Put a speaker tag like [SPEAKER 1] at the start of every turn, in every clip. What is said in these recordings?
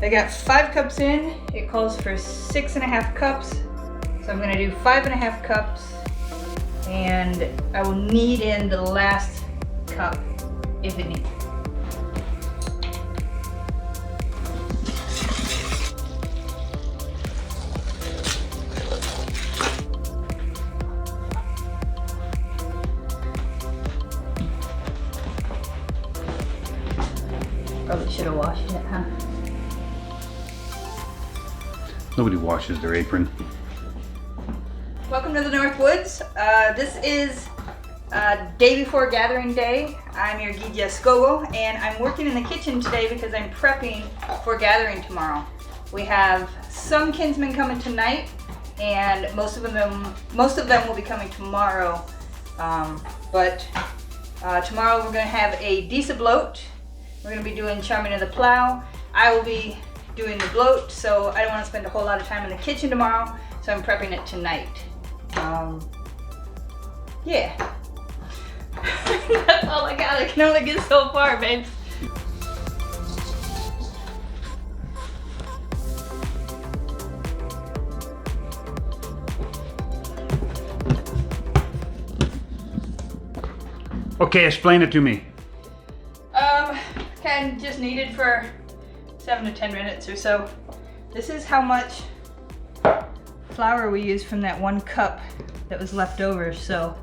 [SPEAKER 1] I got 5 cups in. It calls for 6.5 cups. So I'm gonna do 5.5 cups, and I will knead in the last cup if it needs. Probably should have washed it, huh?
[SPEAKER 2] Nobody washes their apron.
[SPEAKER 1] Welcome to the Northwoods. This is day before gathering day. I'm your Gidya Skogo, and I'm working in the kitchen today because I'm prepping for gathering tomorrow. We have some kinsmen coming tonight, and most of them will be coming tomorrow. But tomorrow we're going to have a disablot. We're going to be doing charming of the Plough. I will be doing the bloat, so I don't want to spend a whole lot of time in the kitchen tomorrow, so I'm prepping it tonight. Yeah. That's all I got. I can only get so far, babes.
[SPEAKER 2] Okay, explain it to me.
[SPEAKER 1] Kind of just kneaded for 7 to 10 minutes or so. This is how much flour we used from that 1 cup that was left over. So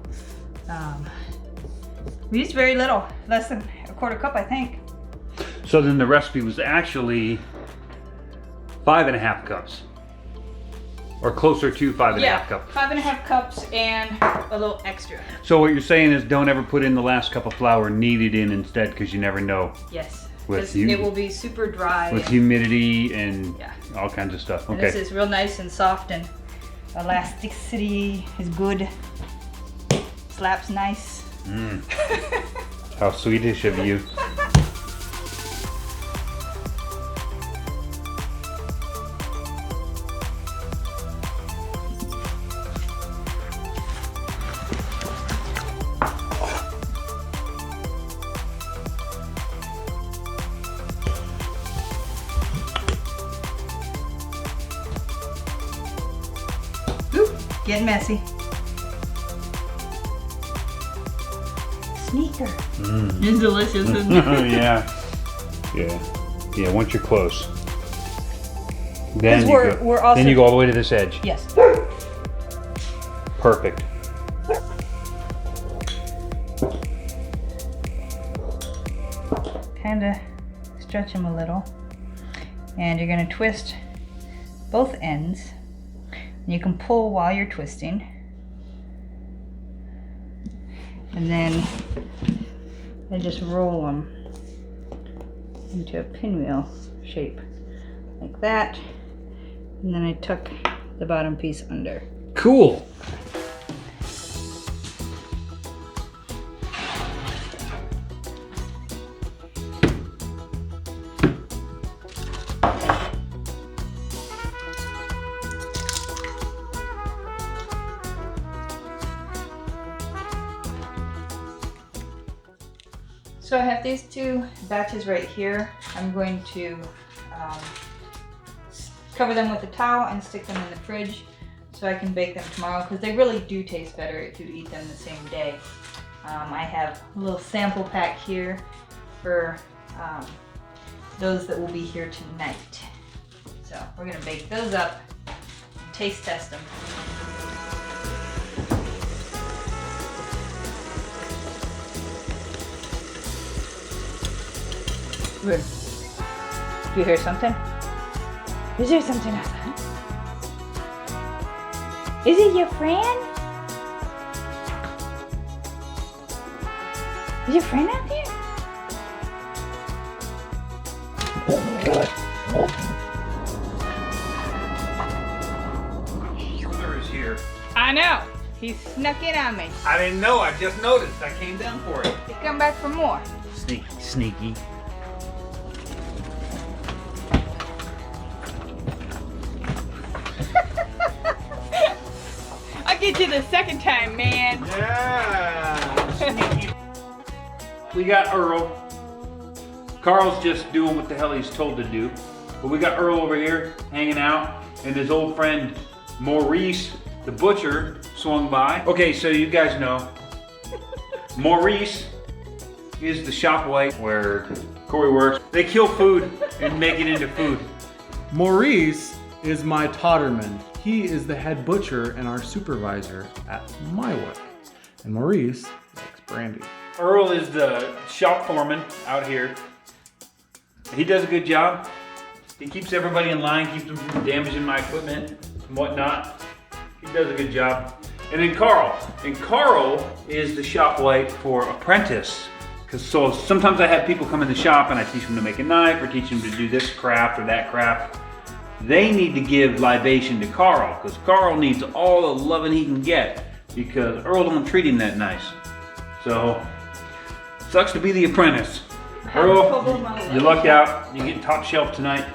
[SPEAKER 1] we used very little, less than a 1/4 cup, I think.
[SPEAKER 2] So then the recipe was actually 5.5 cups. Or closer to 5.5 cups.
[SPEAKER 1] 5.5 cups and a little extra.
[SPEAKER 2] So what you're saying is don't ever put in the last cup of flour, knead it in instead, because you never know.
[SPEAKER 1] Yes,
[SPEAKER 2] With
[SPEAKER 1] it will be super dry.
[SPEAKER 2] With humidity and
[SPEAKER 1] yeah,
[SPEAKER 2] all kinds of stuff.
[SPEAKER 1] and
[SPEAKER 2] Okay.
[SPEAKER 1] this is real nice and soft, and elasticity is good. Slaps nice.
[SPEAKER 2] Mm. How Swedish of you.
[SPEAKER 1] Getting messy. Sneaker.
[SPEAKER 2] Mm.
[SPEAKER 1] It's delicious, isn't it?
[SPEAKER 2] Yeah. Once you're close, then
[SPEAKER 1] we're also,
[SPEAKER 2] then you go all the way to this edge.
[SPEAKER 1] Yes.
[SPEAKER 2] Perfect.
[SPEAKER 1] Kind of stretch them a little, and you're going to twist both ends. You can pull while you're twisting, and then I just roll them into a pinwheel shape like that, and then I tuck the bottom piece under.
[SPEAKER 2] Cool.
[SPEAKER 1] So I have these 2 batches right here. I'm going to cover them with a towel and stick them in the fridge so I can bake them tomorrow, because they really do taste better if you eat them the same day. I have a little sample pack here for those that will be here tonight. So we're gonna bake those up and taste test them. Do you hear something? Is there something outside? Is it your friend? Is your friend out there?
[SPEAKER 2] Mother is here.
[SPEAKER 1] I know. He snuck in on me.
[SPEAKER 2] I didn't know. I just noticed. I came down for it.
[SPEAKER 1] He come back for more.
[SPEAKER 2] Sneaky.
[SPEAKER 1] I'll get you the second time, man.
[SPEAKER 2] Yeah. Sneaky. We got Earl. Carl's just doing what the hell he's told to do. But we got Earl over here hanging out, and his old friend Maurice, the butcher, swung by. Okay, so you guys know, Maurice is the shop wight where Corey works. They kill food and make it into food.
[SPEAKER 3] Maurice is my tatermen. He is the head butcher and our supervisor at my work. And Maurice likes brandy.
[SPEAKER 2] Earl is the shop foreman out here. He does a good job. He keeps everybody in line, keeps them from damaging my equipment and whatnot. He does a good job. And then Carl. And Carl is the shop wight for apprentice. So sometimes I have people come in the shop and I teach them to make a knife or teach them to do this craft or that craft. They need to give libation to Carl because Carl needs all the loving he can get because Earl don't treat him that nice. So, sucks to be the apprentice. Earl, you lucked out. You get top shelf tonight.